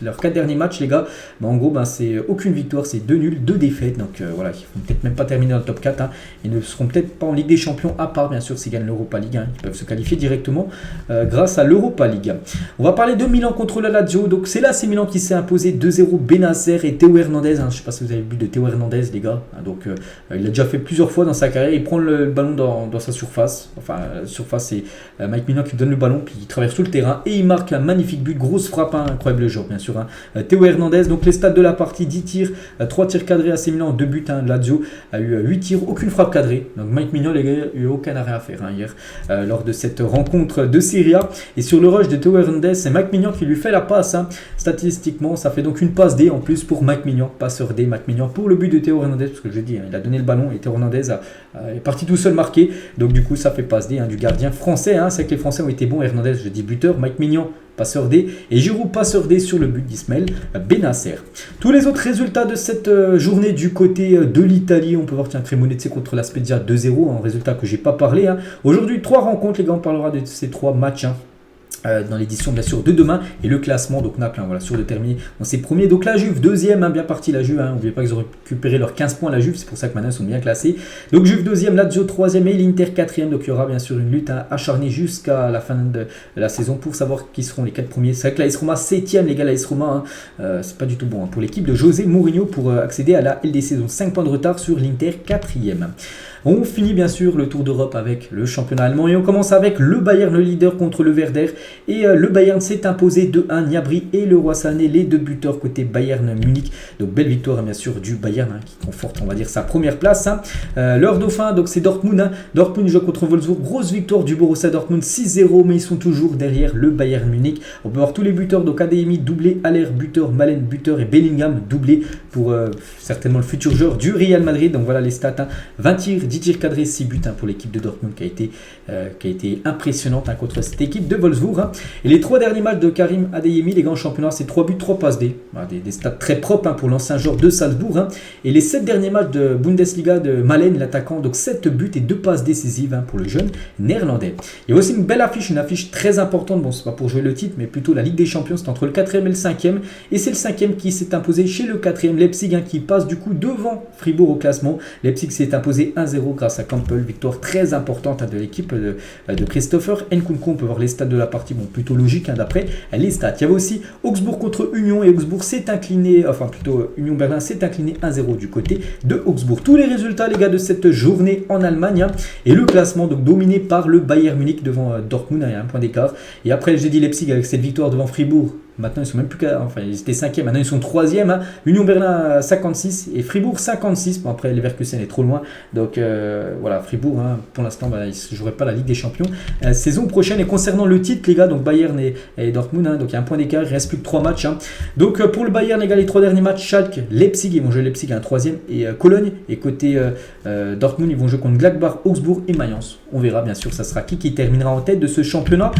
leurs 4 derniers matchs, les gars, en gros c'est aucune victoire, c'est 2 nuls, 2 défaites, donc voilà, ils vont peut-être même pas terminer dans le top 4, ils ne seront peut-être pas en Ligue des Champions, à part bien sûr s'ils gagnent l'Europa League, ils peuvent se qualifier directement grâce à l'Europa League. On va parler de Milan contre la Lazio, donc c'est là, c'est Milan qui s'est imposé 2-0, Benacer et Théo Hernandez, je sais pas si vous avez vu de Théo Hernandez, les gars, donc il a déjà fait plusieurs fois dans sa carrière, il prend le ballon dans sa surface. Enfin, surface, c'est Mike Maignan qui donne le ballon, puis il traverse tout le terrain et il marque un magnifique but, grosse frappe, incroyable joueur bien sûr. Théo Hernandez, donc les stats de la partie, 10 tirs, 3 tirs cadrés AC Milan, 2 buts. Lazio a eu 8 tirs, aucune frappe cadrée. Donc Mike Maignan, les gars, il n'y a eu aucun arrêt à faire hier lors de cette rencontre de Serie A. Et sur le rush de Théo Hernandez, c'est Mike Maignan qui lui fait la passe. Statistiquement, ça fait donc une passe D en plus pour Mike Maignan, passeur D, Mike Maignan pour le but de Théo Hernandez, parce que je dis, il a donné le ballon et Théo Hernandez est parti tout seul marqué. Donc du coup, ça fait passe D du gardien français. C'est que les Français ont été bons. Hernandez, je dis buteur, Mike Maignan, passeur D, et Giroud, passeur D sur le but d'Ismaël Benasser. Tous les autres résultats de cette journée du côté de l'Italie, on peut voir Cremonese contre la Spezia 2-0, un résultat que j'ai pas parlé. Aujourd'hui, 3 rencontres, les gars, on parlera de ces 3 matchs. Dans l'édition bien sûr de demain et le classement donc Naples voilà sur le terminé on s'est premier donc la Juve deuxième bien parti la Juve n'oubliez pas qu'ils ont récupéré leurs 15 points la Juve, c'est pour ça que maintenant ils sont bien classés, donc Juve deuxième, Lazio troisième et l'Inter quatrième, donc il y aura bien sûr une lutte acharnée jusqu'à la fin de la saison pour savoir qui seront les 4 premiers. C'est vrai que l'AS Roma 7ème, les gars, l'AS Roma c'est pas du tout bon pour l'équipe de José Mourinho pour accéder à la LDC, donc 5 points de retard sur l'Inter quatrième. On finit bien sûr le Tour d'Europe avec le championnat allemand et on commence avec le Bayern, le leader contre le Werder. Et le Bayern s'est imposé 2-1, Gnabry et le Roi Sané, les 2 buteurs côté Bayern Munich. Donc belle victoire bien sûr du Bayern qui conforte on va dire sa première place. Leur dauphin donc c'est Dortmund. Dortmund joue contre Wolfsburg, grosse victoire du Borussia Dortmund 6-0, mais ils sont toujours derrière le Bayern Munich. On peut voir tous les buteurs, donc Adeyemi doublé, Haller buteur, Malen buteur et Bellingham doublé pour certainement le futur joueur du Real Madrid. Donc voilà les stats, 20 tirs, 10 tirs cadrés, 6 buts pour l'équipe de Dortmund qui a été impressionnante contre cette équipe de Wolfsburg. Et les 3 derniers matchs de Karim Adeyemi, les gars, en championnat, c'est 3 buts, 3 passes D. Des stats très propres pour l'ancien joueur de Salzbourg. Et les 7 derniers matchs de Bundesliga de Malen, l'attaquant, donc 7 buts et 2 passes décisives pour le jeune néerlandais. Il y a aussi une belle affiche, une affiche très importante. Bon, c'est pas pour jouer le titre, mais plutôt la Ligue des Champions. C'est entre le 4e et le 5e. Et c'est le 5e qui s'est imposé chez le 4e, Leipzig, qui passe du coup devant Fribourg au classement. Leipzig s'est imposé 1-0 grâce à Campbell. Victoire très importante de l'équipe de Christopher Nkunku. On peut voir les stats de la partie, bon, plutôt logique d'après les stats. Il y avait aussi Augsbourg contre Union et Augsbourg s'est incliné, enfin plutôt Union Berlin s'est incliné 1-0 du côté de Augsbourg. Tous les résultats, les gars, de cette journée en Allemagne et le classement donc dominé par le Bayern Munich devant Dortmund à 1 point d'écart. Et après, j'ai dit Leipzig avec cette victoire devant Fribourg. Maintenant, ils sont même plus qu'à. Enfin, ils étaient 5e, maintenant ils sont 3e. Union Berlin 56 et Fribourg 56. Bon, après, Leverkusen est trop loin. Donc voilà, Fribourg, pour l'instant, ils ne joueraient pas la Ligue des Champions. Saison prochaine, et concernant le titre, les gars, donc Bayern et Dortmund, donc il y a 1 point d'écart, il ne reste plus que 3 matchs. Donc pour le Bayern, les gars, les 3 derniers matchs, Schalke, Leipzig, ils vont jouer Leipzig à un 3e et Cologne. Et côté Dortmund, ils vont jouer contre Gladbach, Augsbourg et Mayence. On verra, bien sûr, ça sera qui terminera en tête de ce championnat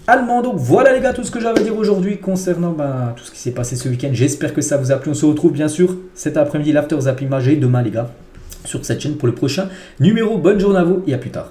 allemand. Donc voilà les gars, tout ce que j'avais à dire aujourd'hui concernant tout ce qui s'est passé ce week-end. J'espère que ça vous a plu. On se retrouve bien sûr cet après-midi, l'After Zap Image, et demain les gars sur cette chaîne pour le prochain numéro. Bonne journée à vous et à plus tard.